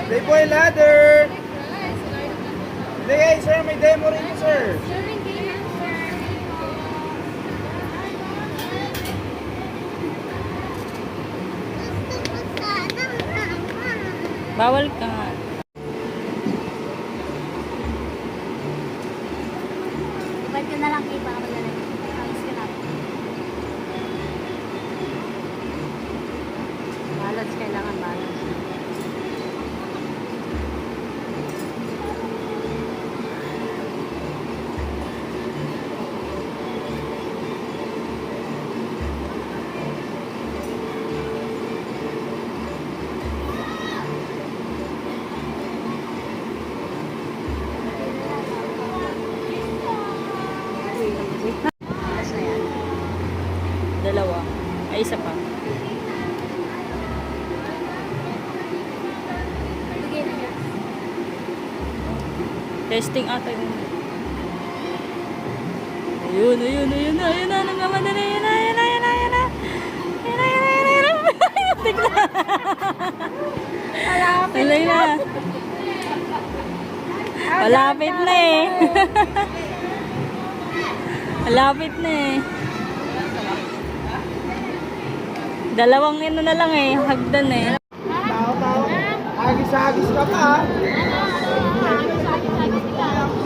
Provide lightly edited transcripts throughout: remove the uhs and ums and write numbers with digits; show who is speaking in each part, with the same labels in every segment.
Speaker 1: Playboy ladder. Hey, sir, may demo rin yun, sir.
Speaker 2: Bawal ka.
Speaker 3: Ba't ka na lang iba ako na lang? Alis ka lang. Balance, kailangan balance.
Speaker 2: Dalawa. Ay, isa pa. Testing ata yun. Ayun, ayun, ayun na, ayun na, nagmamadali, ayun na, ayun na, ayun na, ayun na. Ayun na, ayun na, ayun na, ayun na. Malapit na. Malapit na eh. Malapit na eh. Dalawang ino na lang eh, hagdan eh.
Speaker 1: Tao. Agis-agis ka pa, ha?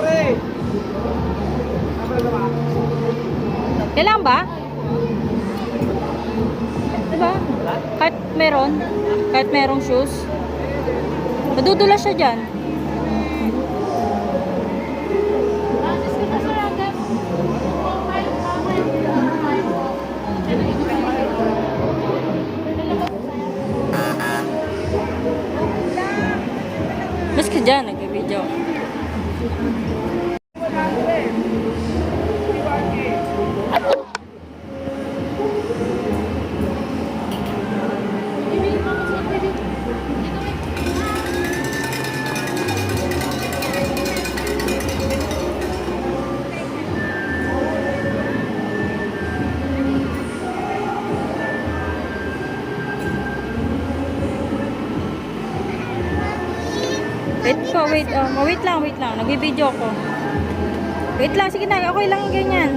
Speaker 1: Pre.
Speaker 2: Kailangan ba? Diba? Kahit merong shoes. Madudulas siya dyan. Mas ka dyan, nag-video. Wait lang. Nag-video ako. Wait lang, sige na, okay lang ganyan.